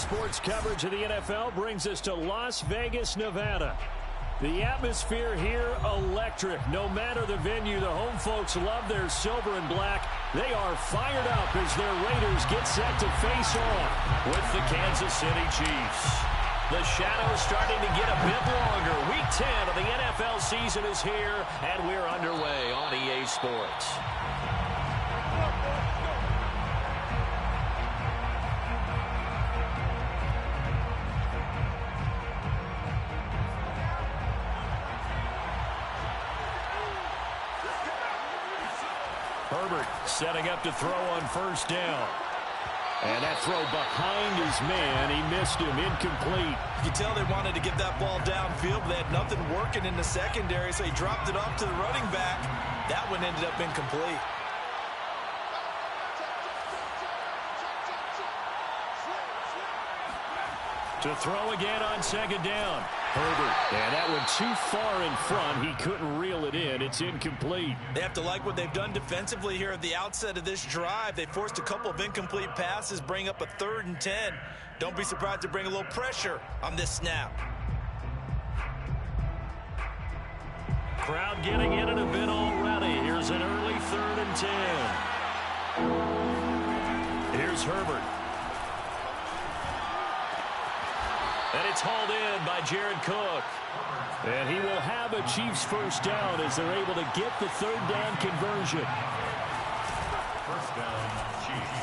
Sports coverage of the NFL brings us to Las Vegas, Nevada. The atmosphere here, electric. No matter the venue, the home folks love their silver and black. They are fired up as their Raiders get set to face off with the Kansas City Chiefs. The shadow's starting to get a bit longer. Week 10 of the NFL season is here, and we're underway on EA Sports. Herbert setting up to throw on first down. And that throw behind his man. He missed him. Incomplete. You can tell they wanted to get that ball downfield, but they had nothing working in the secondary, so he dropped it off to the running back. That one ended up incomplete. To throw again on second down. Herbert. And that one too far in front. He couldn't reel it in. It's incomplete. They have to like what they've done defensively here at the outset of this drive. They forced a couple of incomplete passes, bring up a 3rd and 10. Don't be surprised to bring a little pressure on this snap. Crowd getting in a bit already. Here's an early 3rd and 10. Here's Herbert. And it's hauled in by Jared Cook. And he will have a Chiefs first down as they're able to get the 3rd down conversion. First down, Chiefs.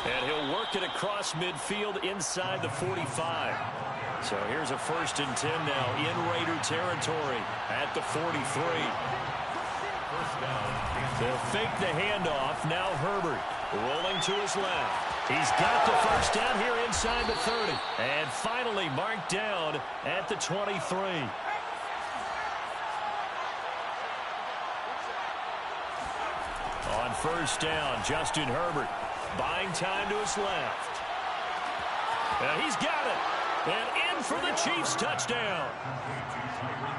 And he'll work it across midfield inside the 45. So here's a 1st and 10 now in Raider territory at the 43. First down. They'll fake the handoff. Now Herbert rolling to his left. He's got the first down here inside the 30. And finally marked down at the 23. On first down, Justin Herbert buying time to his left. And he's got it. And in for the Chiefs touchdown.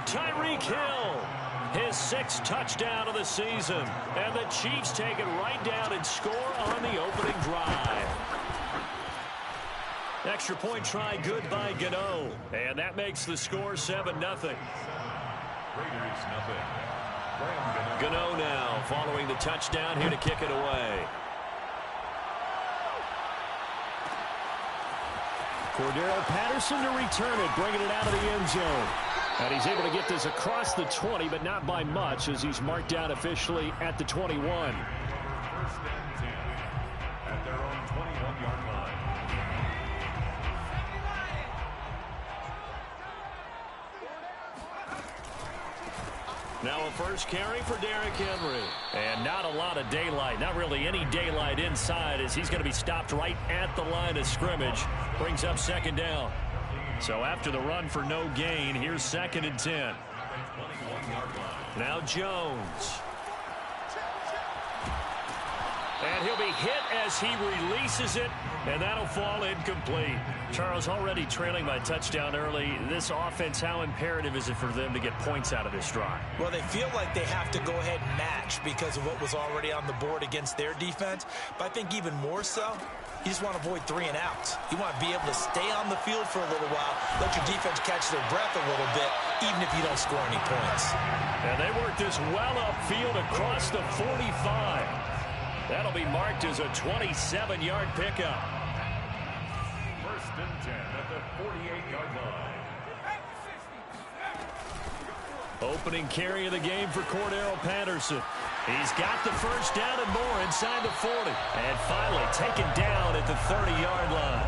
Tyreek Hill. His 6th touchdown of the season. And the Chiefs take it right down and score on the opening drive. Extra point try good by Gano. And that makes the score 7-0. Raiders nothing. Gano now following the touchdown here to kick it away. Cordero Patterson to return it, bringing it out of the end zone. And he's able to get this across the 20, but not by much as he's marked down officially at the 21. First and 10 at their own 21-yard line. Now a first carry for Derrick Henry. And not a lot of daylight, not really any daylight inside as he's going to be stopped right at the line of scrimmage. Brings up 2nd down. So after the run for no gain, here's 2nd and 10. Now Jones. And he'll be hit as he releases it, and that'll fall incomplete. Charles, already trailing by touchdown early. This offense, how imperative is it for them to get points out of this drive? Well, they feel like they have to go ahead and match because of what was already on the board against their defense. But I think even more so, you just want to avoid 3 and outs. You want to be able to stay on the field for a little while, let your defense catch their breath a little bit, even if you don't score any points. And they work this well upfield across the 45. That'll be marked as a 27-yard pickup. First and 10 at the 48-yard line. Opening carry of the game for Cordero Patterson. He's got the first down and more inside the 40. And finally taken down at the 30-yard line.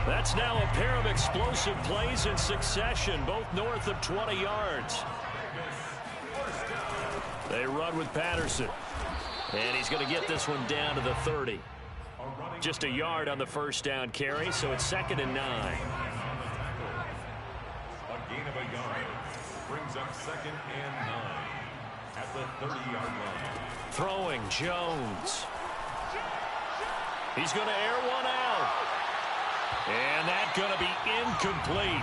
That's now a pair of explosive plays in succession, both north of 20 yards. They run with Patterson. And he's going to get this one down to the 30. Just a yard on the first down carry, so it's 2nd and 9. A gain of a yard brings up 2nd and 9 at the 30-yard line. Throwing Jones. He's going to air one out. And that's going to be incomplete.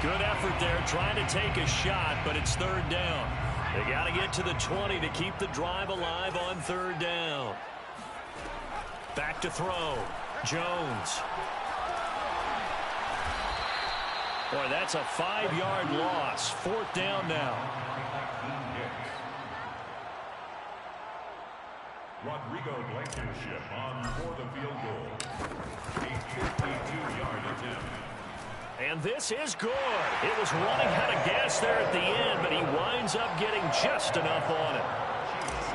Good effort there trying to take a shot, but it's 3rd down. They got to get to the 20 to keep the drive alive on 3rd down. Back to throw. Jones. Boy, that's a 5-yard loss. 4th down now. Rodrigo Blankenship on for the field goal. A 52-yard attempt. And this is good. It was running out of gas there at the end, but he winds up getting just enough on it.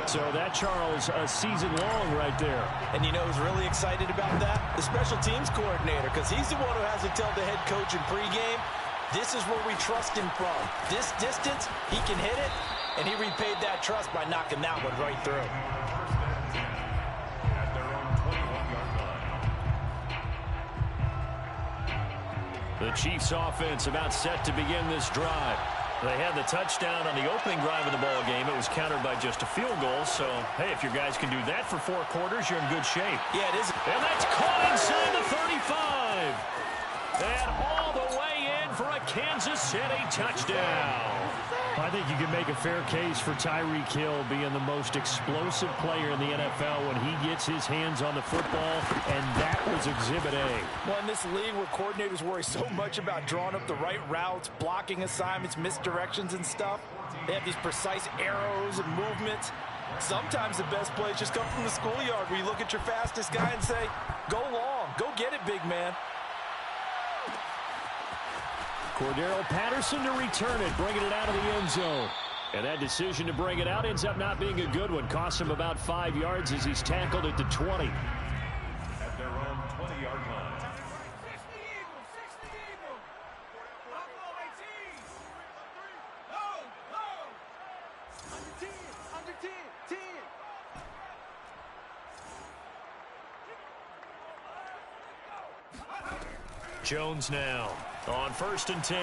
So that, Charles, a season long right there. And you know who's really excited about that? The special teams coordinator, because he's the one who has to tell the head coach in pregame, this is where we trust him from. This distance, he can hit it, and he repaid that trust by knocking that one right through. At their own 21-yard line. The Chiefs offense about set to begin this drive. They had the touchdown on the opening drive of the ball game. It was countered by just a field goal. So, hey, if your guys can do that for 4 quarters, you're in good shape. Yeah, it is. And that's caught inside the 35. And all the way in for a Kansas City touchdown. I think you can make a fair case for Tyreek Hill being the most explosive player in the NFL when he gets his hands on the football, and that was Exhibit A. Well, in this league where coordinators worry so much about drawing up the right routes, blocking assignments, misdirections and stuff, they have these precise arrows and movements. Sometimes the best plays just come from the schoolyard where you look at your fastest guy and say, go long, go get it, big man. Cordero Patterson to return it, bringing it out of the end zone. And that decision to bring it out ends up not being a good one. Costs him about 5 yards as he's tackled at the 20. At their own 20-yard line. Jones now on 1st and 10.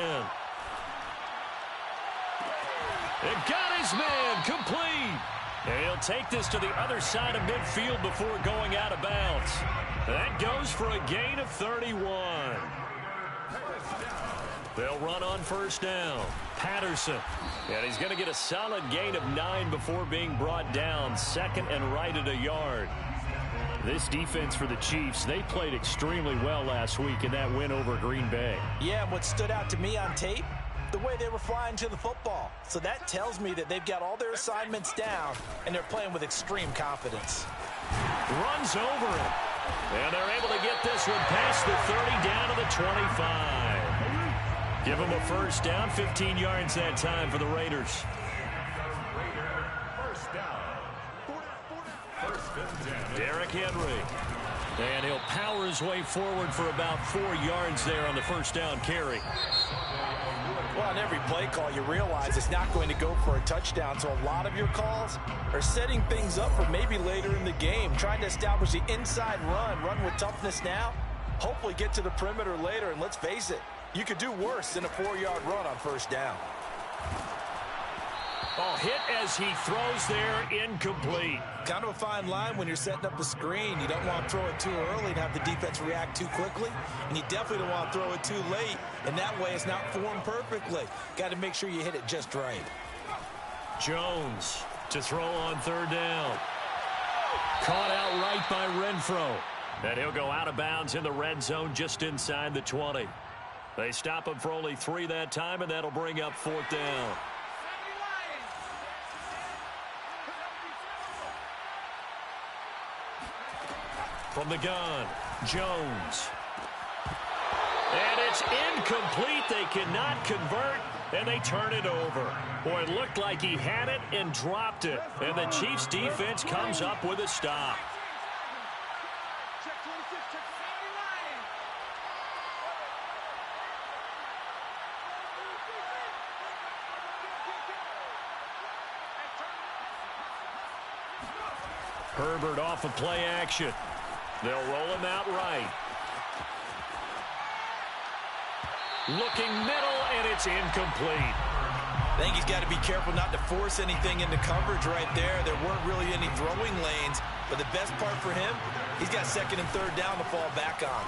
It got his man complete. And he'll take this to the other side of midfield before going out of bounds. That goes for a gain of 31. They'll run on 1st down. Patterson. And he's going to get a solid gain of 9 before being brought down. 2nd and right at a yard. This defense for the Chiefs, they played extremely well last week in that win over Green Bay. Yeah, and what stood out to me on tape, the way they were flying to the football. So that tells me that they've got all their assignments down, and they're playing with extreme confidence. Runs over it. And they're able to get this one past the 30 down to the 25. Give them a 1st down, 15 yards that time for the Raiders. Derrick Henry. And he'll power his way forward for about 4 yards there on the 1st down carry. Well, on every play call, you realize it's not going to go for a touchdown. So a lot of your calls are setting things up for maybe later in the game, trying to establish the inside run with toughness now, hopefully get to the perimeter later. And let's face it, you could do worse than a 4-yard run on 1st down. Oh, hit as he throws there, incomplete. Kind of a fine line when you're setting up the screen. You don't want to throw it too early and have the defense react too quickly. And you definitely don't want to throw it too late. And that way it's not formed perfectly. Got to make sure you hit it just right. Jones to throw on 3rd down. Caught out right by Renfro. And he'll go out of bounds in the red zone just inside the 20. They stop him for only 3 that time, and that'll bring up 4th down. From the gun, Jones. And it's incomplete. They cannot convert, and they turn it over. Boy, it looked like he had it and dropped it. And the Chiefs' defense comes up with a stop. Herbert off of play action. They'll roll him out right. Looking middle, and it's incomplete. I think he's got to be careful not to force anything into coverage right there. There weren't really any throwing lanes, but the best part for him, he's got 2nd and 3rd down to fall back on.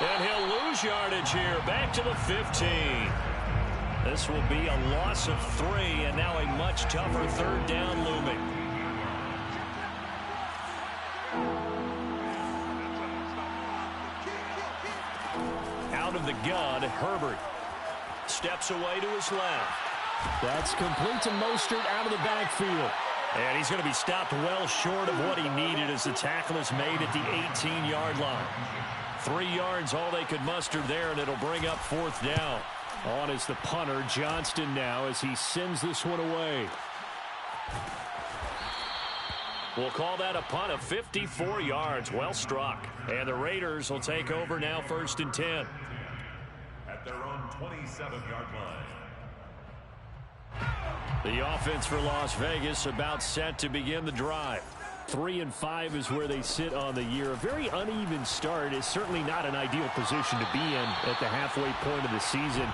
And he'll lose yardage here, back to the 15. This will be a loss of 3, and now a much tougher 3rd down looming. in the gun. Herbert steps away to his left. That's complete to Mostert out of the backfield. And he's going to be stopped well short of what he needed as the tackle is made at the 18-yard line. 3 yards, all they could muster there, and it'll bring up 4th down. On is the punter, Johnston, now as he sends this one away. We'll call that a punt of 54 yards. Well struck. And the Raiders will take over now, 1st and 10. At their own 27-yard line. The offense for Las Vegas about set to begin the drive. 3-5 is where they sit on the year. A very uneven start is certainly not an ideal position to be in at the halfway point of the season.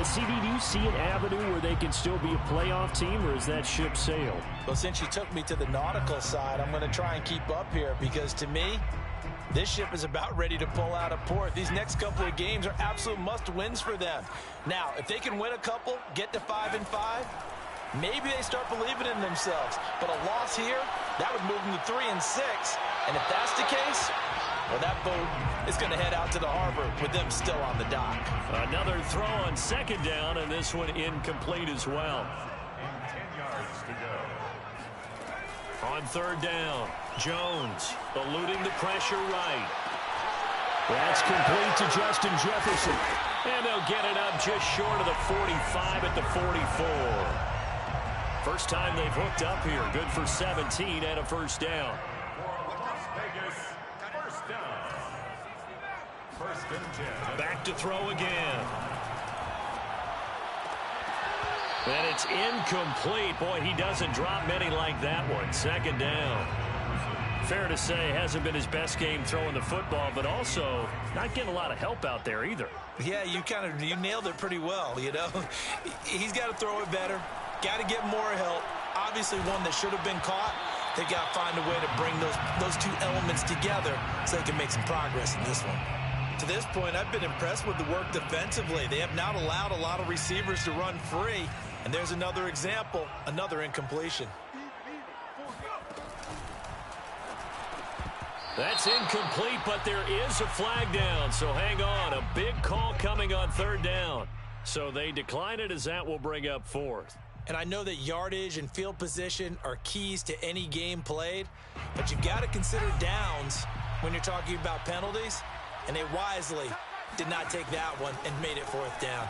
CD, do you see an avenue where they can still be a playoff team, or is that ship sailed? Well, since you took me to the nautical side, I'm going to try and keep up here because to me, this ship is about ready to pull out of port. These next couple of games are absolute must-wins for them. Now, if they can win a couple, get to 5-5, maybe they start believing in themselves. But a loss here, that would move them to 3-6. And if that's the case, well, that boat is going to head out to the harbor with them still on the dock. Another throw on 2nd down, and this one incomplete as well. And 10 yards to go. On 3rd down, Jones eluding the pressure right. That's complete to Justin Jefferson. And they'll get it up just short of the 45 at the 44. First time they've hooked up here. Good for 17 and a 1st down. For Las Vegas, 1st down. 1st and 10. Back to throw again. And it's incomplete. Boy, he doesn't drop many like that one. 2nd down. Fair to say, hasn't been his best game throwing the football, but also not getting a lot of help out there either. Yeah, you nailed it pretty well, you know. He's got to throw it better. Got to get more help. Obviously one that should have been caught. They've got to find a way to bring those two elements together so they can make some progress in this one. To this point, I've been impressed with the work defensively. They have not allowed a lot of receivers to run free. And there's another example, another incompletion. That's incomplete, but there is a flag down, so hang on. A big call coming on 3rd down. So they decline it as that will bring up 4th. And I know that yardage and field position are keys to any game played, but you've got to consider downs when you're talking about penalties, and they wisely did not take that one and made it 4th down.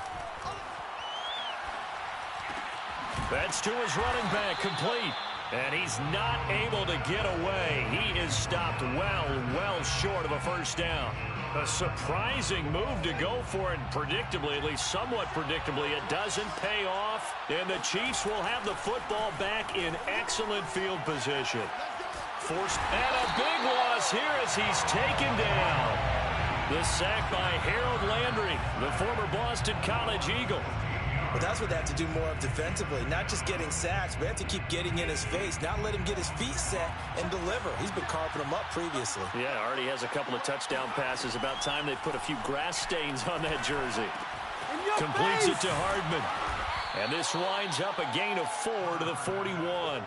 That's to his running back, complete. And he's not able to get away. He is stopped well short of a 1st down. A surprising move to go for it, and predictably, at least somewhat predictably, it doesn't pay off. And the Chiefs will have the football back in excellent field position. Forced, and a big loss here as he's taken down. The sack by Harold Landry, the former Boston College Eagle. Well, that's what they have to do more of defensively. Not just getting sacks, but they have to keep getting in his face, not let him get his feet set and deliver. He's been carving them up previously. Yeah, already has a couple of touchdown passes. About time they put a few grass stains on that jersey. Completes it to Hardman. And this winds up a gain of 4 to the 41.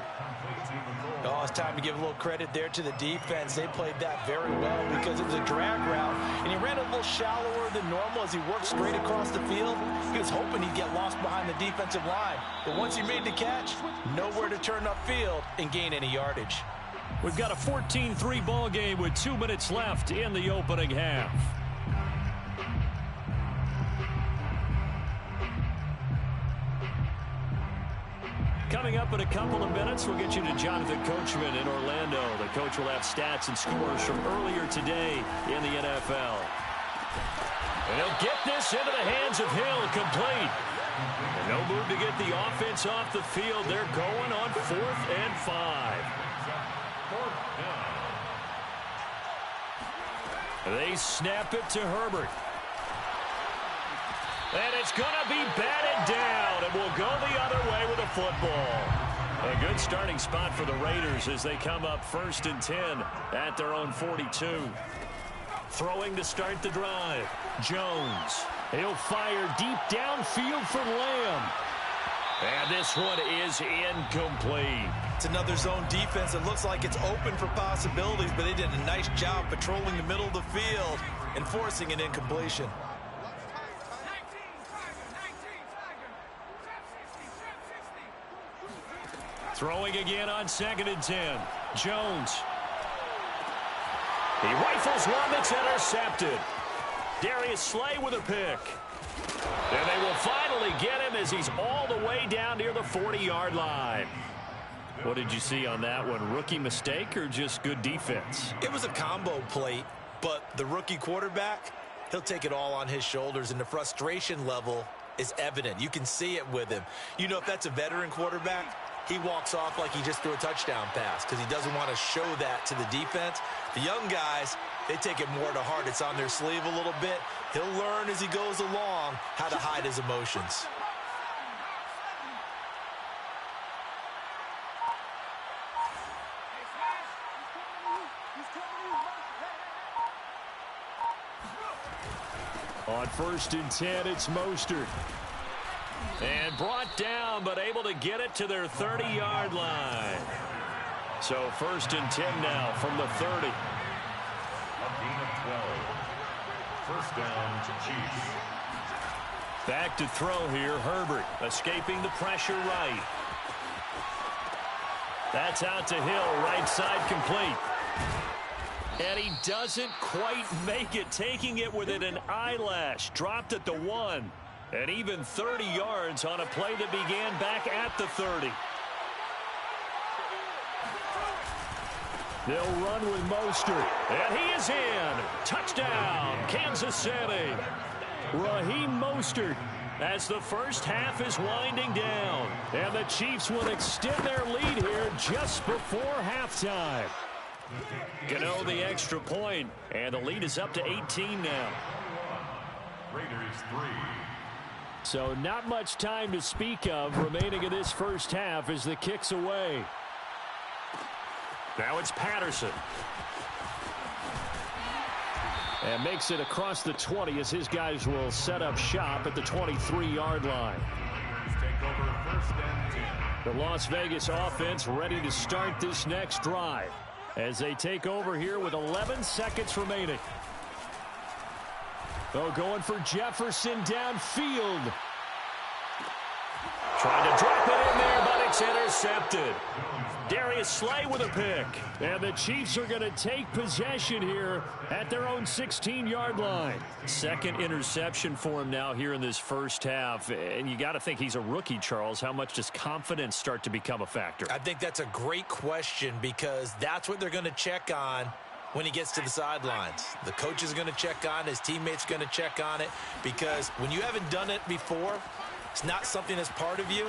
Oh, it's time to give a little credit there to the defense. They played that very well because it was a drag route, and he ran a little shallower than normal as he worked straight across the field. He was hoping he'd get lost behind the defensive line, but once he made the catch, nowhere to turn upfield and gain any yardage. We've got a 14-3 ball game with 2 minutes left in the opening half. Coming up in a couple of minutes, we'll get you to Jonathan Coachman in Orlando. The coach will have stats and scores from earlier today in the NFL. And he'll get this into the hands of Hill, complete. And no move to get the offense off the field. They're going on 4th and 5. They snap it to Herbert. And it's going to be batted down, and we'll go the other way with the football. A good starting spot for the Raiders as they come up 1st and 10 at their own 42. Throwing to start the drive. Jones. He'll fire deep downfield for Lamb. And this one is incomplete. It's another zone defense that looks like it's open for possibilities, but they did a nice job patrolling the middle of the field and forcing an incompletion. Throwing again on 2nd and 10. Jones. He rifles one that's intercepted. Darius Slay with a pick. And they will finally get him as he's all the way down near the 40-yard line. What did you see on that one? Rookie mistake or just good defense? It was a combo plate, but the rookie quarterback, he'll take it all on his shoulders, and the frustration level is evident. You can see it with him. You know, if that's a veteran quarterback, he walks off like he just threw a touchdown pass because he doesn't want to show that to the defense. The young guys, they take it more to heart. It's on their sleeve a little bit. He'll learn as he goes along how to hide his emotions. On 1st and 10, it's Mostert. And brought down, but able to get it to their 30-yard line. So 1st and 10 now from the 30. A gain of 12. First down to Chiefs. Back to throw here, Herbert, escaping the pressure right. That's out to Hill, right side complete. And he doesn't quite make it, taking it within an eyelash. Dropped at the 1. And even 30 yards on a play that began back at the 30. They'll run with Mostert. And he is in. Touchdown, Kansas City. Raheem Mostert as the first half is winding down. And the Chiefs will extend their lead here just before halftime. Gano the extra point, and the lead is up to 18 now. Raiders 3. So not much time to speak of remaining in this first half as the kick's away. Now it's Patterson. And makes it across the 20 as his guys will set up shop at the 23-yard line. Take over 1st and 10. The Las Vegas offense ready to start this next drive as they take over here with 11 seconds remaining. Oh, going for Jefferson downfield. Trying to drop it in there, but it's intercepted. Darius Slay with a pick. And the Chiefs are going to take possession here at their own 16-yard line. Second interception for him now here in this first half. And you got to think he's a rookie, Charles. How much does confidence start to become a factor? I think that's a great question because that's what they're going to check on when he gets to the sidelines. The coach is going to check on, his teammates going to check on it, because when you haven't done it before, it's not something that's part of you.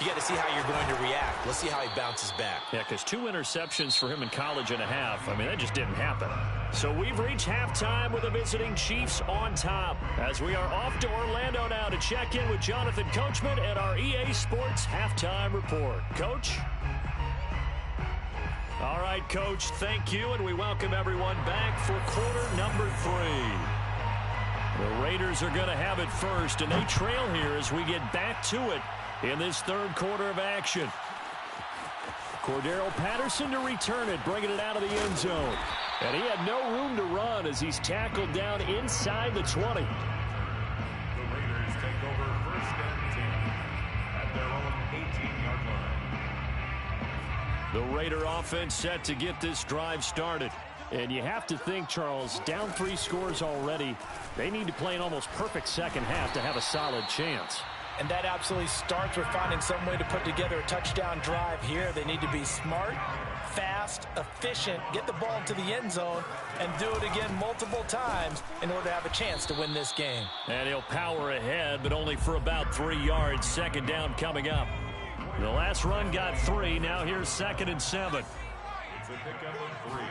You got to see how you're going to react. Let's see how he bounces back. Yeah, because 2 interceptions for him in college and a half. I mean, that just didn't happen. So we've reached halftime with the visiting Chiefs on top as we are off to Orlando now to check in with Jonathan Coachman at our EA Sports Halftime Report. Coach? All right, Coach, thank you, and we welcome everyone back for quarter number 3. The Raiders are going to have it first, and they trail here as we get back to it in this third quarter of action. Cordero Patterson to return it, bringing it out of the end zone. And he had no room to run as he's tackled down inside the 20. The Raiders take over 1st and 10 at their own 18-yard line. The Raider offense set to get this drive started. And you have to think, Charles, down 3 scores already. They need to play an almost perfect second half to have a solid chance. And that absolutely starts with finding some way to put together a touchdown drive here. They need to be smart, fast, efficient, get the ball to the end zone, and do it again multiple times in order to have a chance to win this game. And he'll power ahead, but only for about 3 yards. Second down coming up. The last run got 3. Now here's 2nd and 7. It's a pickup of 3.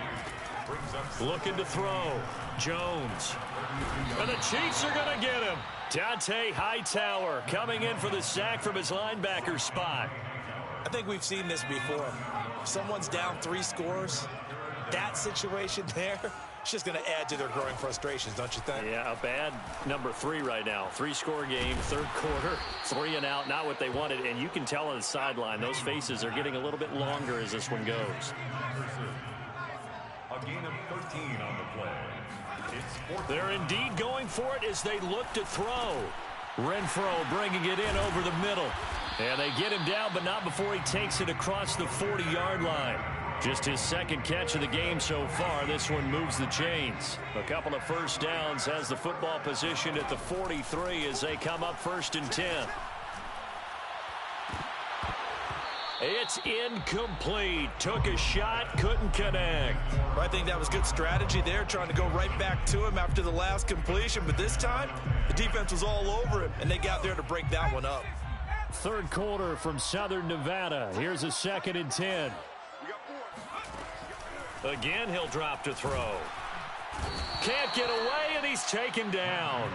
Brings up Looking to throw. Jones. And the Chiefs are going to get him. Dante Hightower coming in for the sack from his linebacker spot. I think we've seen this before. If someone's down 3 scores, that situation there, it's just going to add to their growing frustrations, don't you think? Yeah, a bad number 3 right now. 3-score game, third quarter, 3 and out, not what they wanted. And you can tell on the sideline, those faces are getting a little bit longer as this one goes. a gain of 13 on the play. It's 4th. They're indeed going for it as they look to throw. Renfro bringing it in over the middle. And they get him down, but not before he takes it across the 40-yard line. Just his second catch of the game so far. This one moves the chains. A couple of first downs, has the football positioned at the 43 as they come up 1st and 10. It's incomplete. Took a shot, couldn't connect. I think that was good strategy there, trying to go right back to him after the last completion. But this time, the defense was all over him, and they got there to break that one up. Third quarter from Southern Nevada. Here's a 2nd and 10. Again, he'll drop to throw. Can't get away, and he's taken down.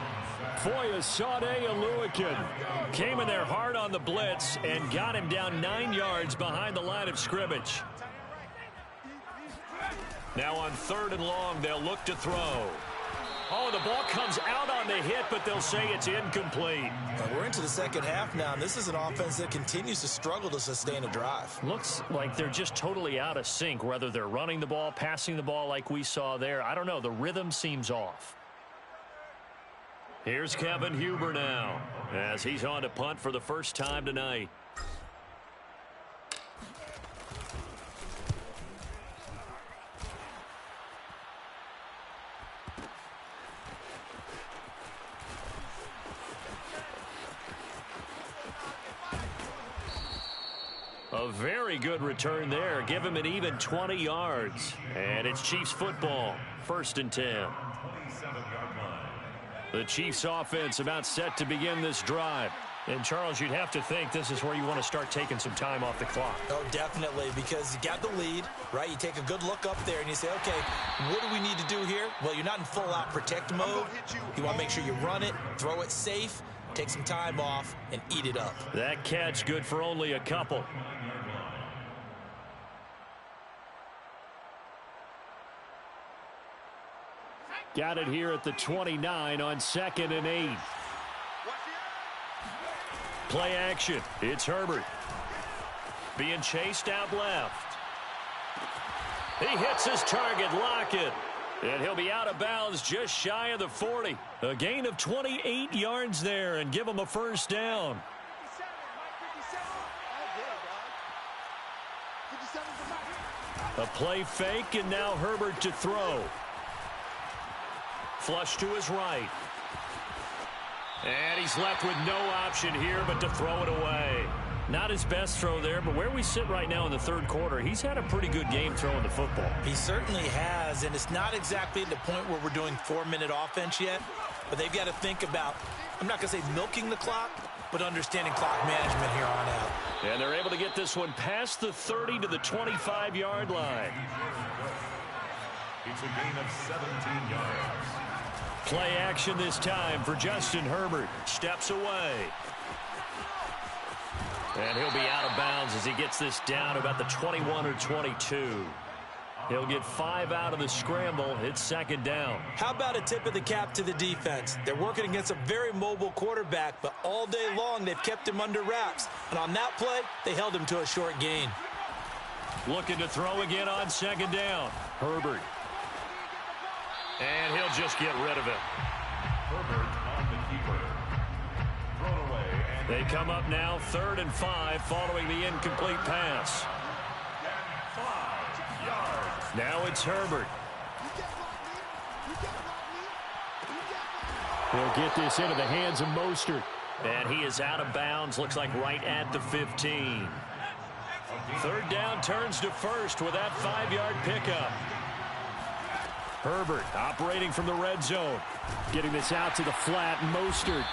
Foyesade Aluakin came in there hard on the blitz and got him down 9 yards behind the line of scrimmage. Now on 3rd and long, they'll look to throw. Oh, the ball comes out on the hit, but they'll say it's incomplete. We're into the second half now, and this is an offense that continues to struggle to sustain a drive. Looks like they're just totally out of sync, whether they're running the ball, passing the ball like we saw there. I don't know. The rhythm seems off. Here's Kevin Huber now, as he's on to punt for the first time tonight. A very good return there. Give him an even 20 yards. And it's Chiefs football. 1st and 10. The Chiefs offense about set to begin this drive. And, Charles, you'd have to think this is where you want to start taking some time off the clock. Oh, definitely, because you got the lead, right? You take a good look up there and you say, okay, what do we need to do here? Well, you're not in full-out protect mode. You want to make sure you run it, throw it safe, take some time off, and eat it up. That catch good for only a couple. Got it here at the 29 on 2nd and 8. Play action. It's Herbert. Being chased out left. He hits his target, Lockett. And he'll be out of bounds just shy of the 40. A gain of 28 yards there and give him a first down. A play fake, and now Herbert to throw. Flush to his right. And he's left with no option here but to throw it away. Not his best throw there, but where we sit right now in the 3rd quarter, he's had a pretty good game throwing the football. He certainly has, and it's not exactly at the point where we're doing 4-minute offense yet, but they've got to think about, I'm not going to say milking the clock, but understanding clock management here on out. And they're able to get this one past the 30 to the 25-yard line. It's a gain of 17 yards. Play action this time for Justin Herbert. Steps away. And he'll be out of bounds as he gets this down about the 21 or 22. He'll get 5 out of the scramble. It's 2nd down. How about a tip of the cap to the defense? They're working against a very mobile quarterback, but all day long they've kept him under wraps. And on that play, they held him to a short gain. Looking to throw again on 2nd down. Herbert. And he'll just get rid of it. Herbert on the keeper. Thrown away. And They come up now 3rd and 5 following the incomplete pass. 5 yards. Now it's Herbert. He'll get this into the hands of Mostert. And he is out of bounds, looks like right at the 15. 3rd down turns to 1st with that 5-yard pickup. Herbert operating from the red zone. Getting this out to the flat, Mostert.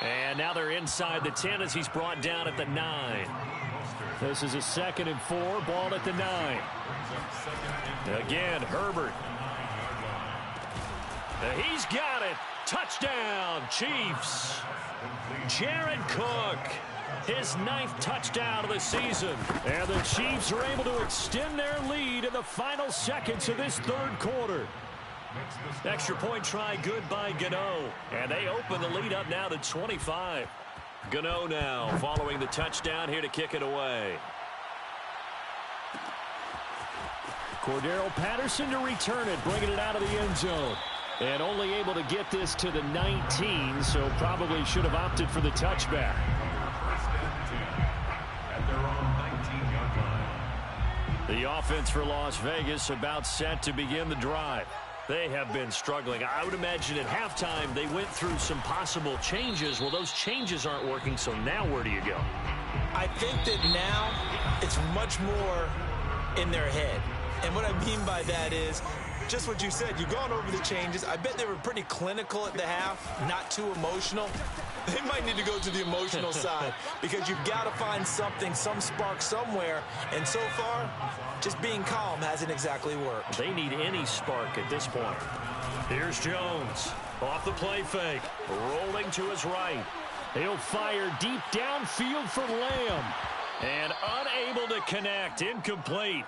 And now they're inside the 10 as he's brought down at the 9. This is a 2nd and 4, ball at the 9. Again, Herbert. He's got it. Touchdown, Chiefs. Jared Cook, his 9th touchdown of the season. And the Chiefs are able to extend their lead in the final seconds of this 3rd quarter. Extra point try good by Gano. And they open the lead up now to 25. Gano now following the touchdown here to kick it away. Cordero Patterson to return it, bringing it out of the end zone. And only able to get this to the 19, so probably should have opted for the touchback. First and 10. The offense for Las Vegas about set to begin the drive. They have been struggling. I would imagine at halftime they went through some possible changes. Well, those changes aren't working, so now where do you go? I think that now it's much more in their head. And what I mean by that is just what you said. You've gone over the changes. I bet they were pretty clinical at the half, not too emotional. They might need to go to the emotional side because you've got to find something, some spark somewhere. And so far, just being calm hasn't exactly worked. They need any spark at this point. Here's Jones. Off the play fake. Rolling to his right. He'll fire deep downfield for Lamb. And unable to connect. Incomplete.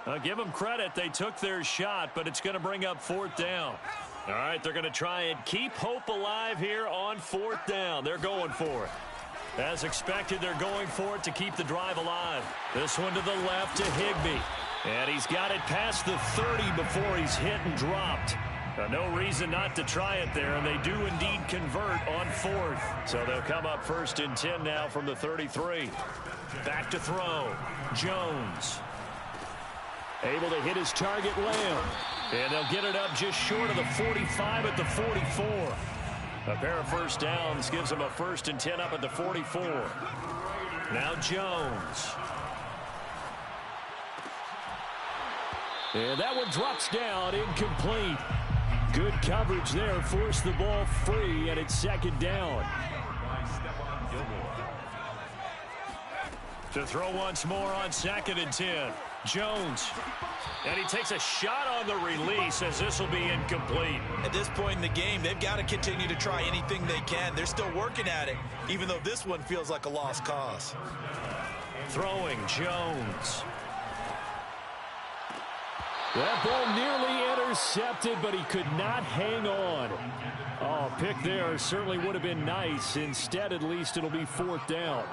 I'll give them credit. They took their shot, but it's going to bring up 4th down. All right, they're going to try and keep hope alive here on 4th down. They're going for it. As expected, they're going for it to keep the drive alive. This one to the left to Higbee. And he's got it past the 30 before he's hit and dropped. No reason not to try it there, and they do indeed convert on 4th. So they'll come up 1st and 10 now from the 33. Back to throw. Jones. Able to hit his target, Lamb. And they'll get it up just short of the 45 at the 44. A pair of first downs gives them a 1st and 10 up at the 44. Now Jones. And that one drops down, incomplete. Good coverage there, forced the ball free, and it's 2nd down. To throw once more on 2nd and 10. Jones. And he takes a shot on the release as this will be incomplete. At this point in the game, they've got to continue to try anything they can. They're still working at it, even though this one feels like a lost cause. Throwing Jones. That ball nearly intercepted, but he could not hang on. Oh, pick there certainly would have been nice. Instead, at least, it'll be 4th down.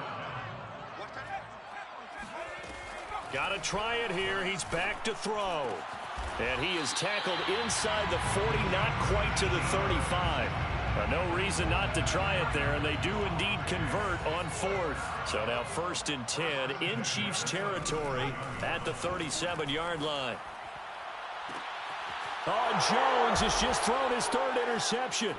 Got to try it here. He's back to throw. And he is tackled inside the 40, not quite to the 35. No reason not to try it there, and they do indeed convert on 4th. So now 1st and 10 in Chiefs territory at the 37-yard line. Oh, Jones has just thrown his 3rd interception.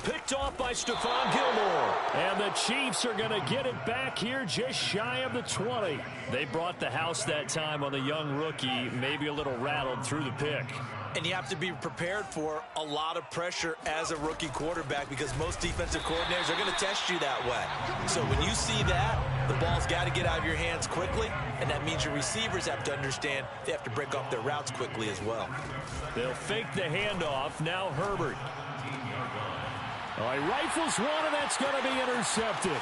Picked off by Stephon Gilmore. And the Chiefs are going to get it back here just shy of the 20. They brought the house that time on the young rookie, maybe a little rattled through the pick. And you have to be prepared for a lot of pressure as a rookie quarterback because most defensive coordinators are going to test you that way. So when you see that, the ball's got to get out of your hands quickly, and that means your receivers have to understand they have to break off their routes quickly as well. They'll fake the handoff. Now Herbert. Oh, he rifles one, and that's going to be intercepted.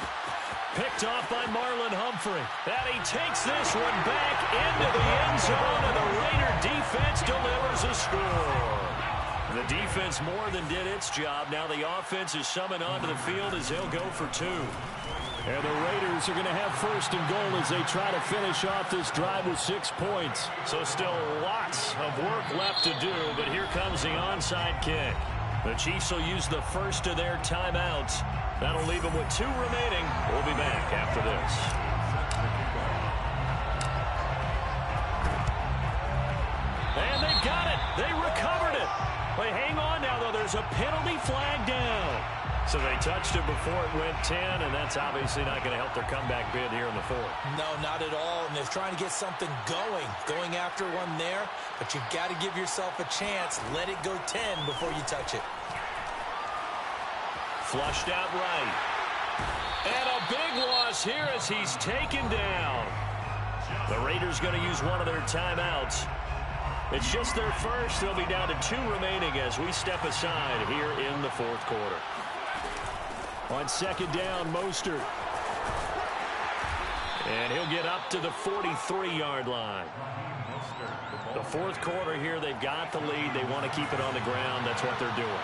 Picked off by Marlon Humphrey. And he takes this one back into the end zone, and the Raider defense delivers a score. The defense more than did its job. Now the offense is summoned onto the field as they'll go for 2. And the Raiders are going to have 1st and goal as they try to finish off this drive with 6 points. So still lots of work left to do, but here comes the onside kick. The Chiefs will use the first of their timeouts. That'll leave them with 2 remaining. We'll be back after this. And they've got it. They recovered it. They hang on now, though. There's a penalty flag down. So they touched it before it went 10, and that's obviously not going to help their comeback bid here in the 4th. No, not at all. And they're trying to get something going after one there. But you've got to give yourself a chance. Let it go 10 before you touch it. Flushed out right. And a big loss here as he's taken down. The Raiders going to use one of their timeouts. It's just their first. They'll be down to 2 remaining as we step aside here in the 4th quarter. On 2nd down, Mostert. And he'll get up to the 43-yard line. The 4th quarter here, they've got the lead. They want to keep it on the ground. That's what they're doing.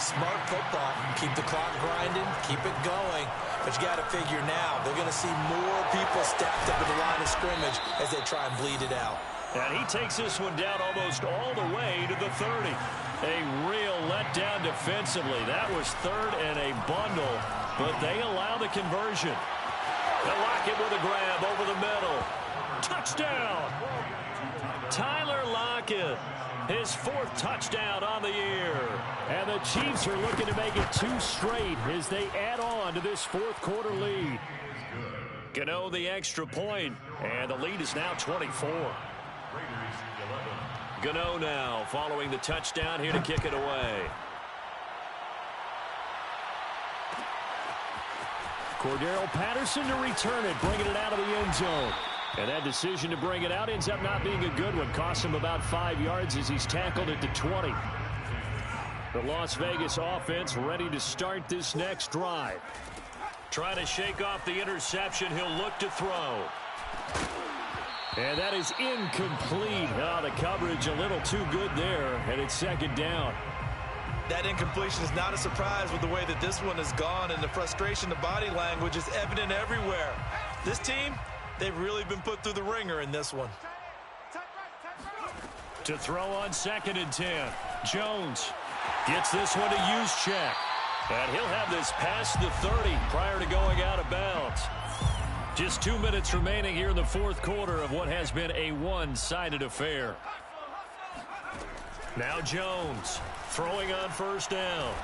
Smart football. Keep the clock grinding. Keep it going. But you got to figure now, they're going to see more people stacked up at the line of scrimmage as they try and bleed it out. And he takes this one down almost all the way to the 30. A real letdown defensively. That was 3rd and a bundle, but they allow the conversion. They'll lock it with a grab over the middle. Touchdown! Tyler Lockett, his 4th touchdown on the year. And the Chiefs are looking to make it 2 straight as they add on to this 4th quarter lead. Gano the extra point, and the lead is now 24. Gano now following the touchdown here to kick it away. Cordero Patterson to return it, bringing it out of the end zone. And that decision to bring it out ends up not being a good one. Costs him about 5 yards as he's tackled at the 20. The Las Vegas offense ready to start this next drive. Trying to shake off the interception. He'll look to throw. And that is incomplete. Oh, the coverage a little too good there, and it's 2nd down. That incompletion is not a surprise with the way that this one has gone, and the frustration, the body language is evident everywhere. This team, they've really been put through the ringer in this one. To throw on 2nd and 10. Jones gets this one to use check. And he'll have this past the 30 prior to going out of bounds. Just 2 minutes remaining here in the 4th quarter of what has been a one-sided affair. Now Jones throwing on 1st down.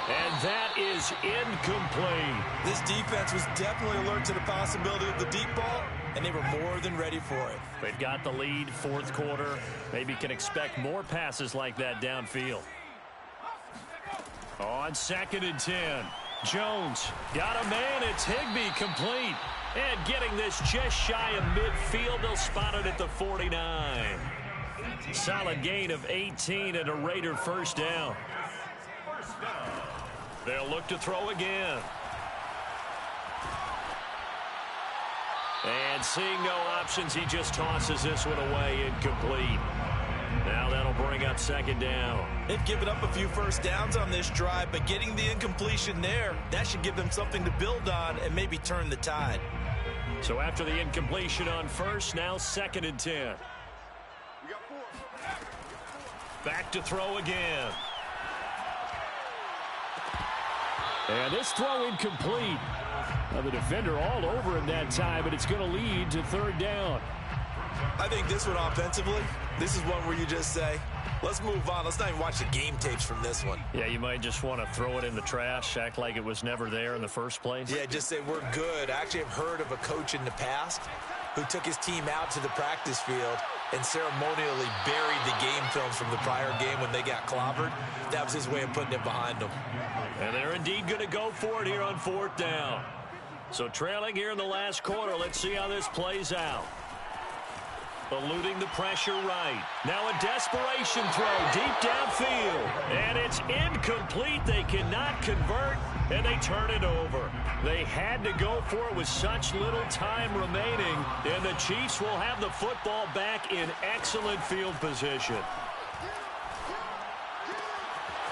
And that is incomplete. This defense was definitely alert to the possibility of the deep ball, and they were more than ready for it. They've got the lead, 4th quarter. Maybe can expect more passes like that downfield. On 2nd and 10. Jones got a man. It's Higbee complete. And getting this just shy of midfield. They'll spot it at the 49. Solid gain of 18 and a Raider 1st down. They'll look to throw again. And seeing no options, he just tosses this one away, incomplete. Now that'll bring up 2nd down. They've given up a few 1st downs on this drive, but getting the incompletion there, that should give them something to build on and maybe turn the tide. So after the incompletion on 1st, now 2nd and 10. Back to throw again. And this throw incomplete. Now the defender all over him that time, but it's going to lead to 3rd down. I think this one offensively, this is one where you just say, let's move on. Let's not even watch the game tapes from this one. Yeah, you might just want to throw it in the trash, act like it was never there in the first place. Yeah, just say we're good. I actually have heard of a coach in the past who took his team out to the practice field and ceremonially buried the game films from the prior game when they got clobbered. That was his way of putting it behind them. And they're indeed going to go for it here on 4th down. So trailing here in the last quarter, let's see how this plays out. Eluding the pressure right. Now a desperation throw deep downfield. And it's incomplete. They cannot convert, and they turn it over. They had to go for it with such little time remaining, and the Chiefs will have the football back in excellent field position.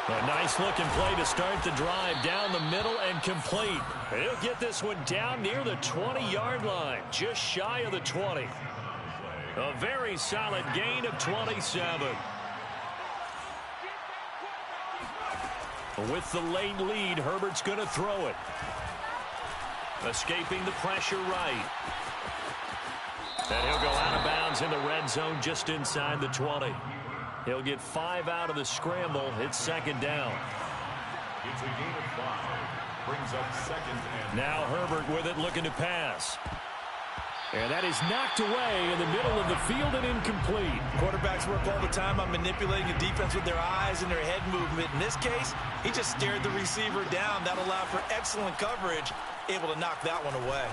A nice-looking play to start the drive down the middle and complete. He'll get this one down near the 20-yard line, just shy of the 20. A very solid gain of 27. With the late lead, Herbert's going to throw it. Escaping the pressure right. And he'll go out of bounds in the red zone just inside the 20. He'll get 5 out of the scramble. It's 2nd down. It's a gain of 5. Brings up 2nd and... Now Herbert with it, looking to pass. And that is knocked away in the middle of the field and incomplete. Quarterbacks work all the time on manipulating a defense with their eyes and their head movement. In this case, he just stared the receiver down. That allowed for excellent coverage, able to knock that one away.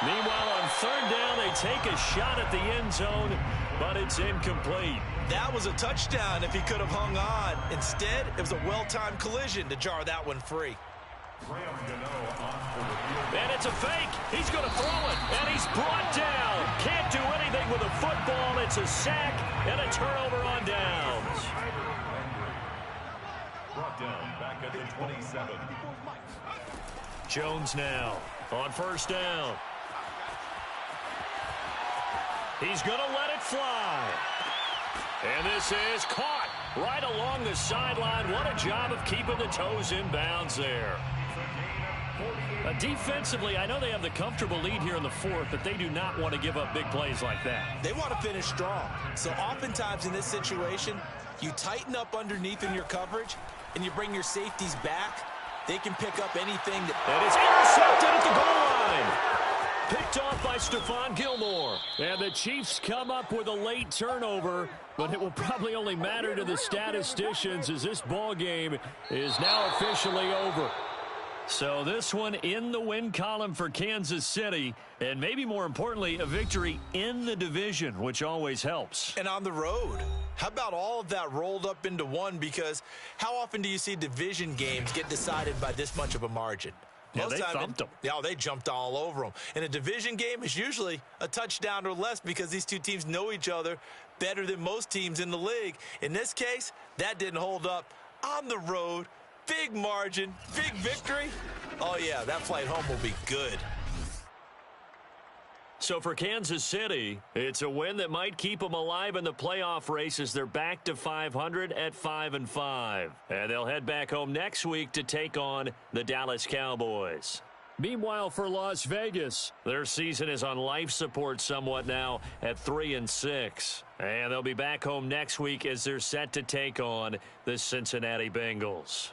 Meanwhile, on 3rd down, they take a shot at the end zone, but it's incomplete. That was a touchdown if he could have hung on. Instead, it was a well-timed collision to jar that one free. And it's a fake. He's going to throw it, and he's brought down. Can't do anything with a football. It's a sack and a turnover on downs. Brought down back at the 27. Jones now on 1st down. He's going to let it fly. And this is caught right along the sideline. What a job of keeping the toes in bounds there. Defensively, I know they have the comfortable lead here in the fourth, but they do not want to give up big plays like that. They want to finish strong. So oftentimes in this situation, you tighten up underneath in your coverage, and you bring your safeties back. They can pick up anything. And it's intercepted at the goal line. Picked off by Stephon Gilmore. And the Chiefs come up with a late turnover, but it will probably only matter to the statisticians as this ball game is now officially over. So this one in the win column for Kansas City, and maybe more importantly, a victory in the division, which always helps. And on the road. How about all of that rolled up into one? Because how often do you see division games get decided by this much of a margin? Yeah, they thumped them. Yeah, they jumped all over them. And a division game is usually a touchdown or less because these two teams know each other better than most teams in the league. In this case, that didn't hold up. On the road, big margin, big victory. Oh, yeah, that flight home will be good. So for Kansas City, it's a win that might keep them alive in the playoff race as they're back to 500 at 5-5. And they'll head back home next week to take on the Dallas Cowboys. Meanwhile, for Las Vegas, their season is on life support somewhat now at 3-6. And they'll be back home next week as they're set to take on the Cincinnati Bengals.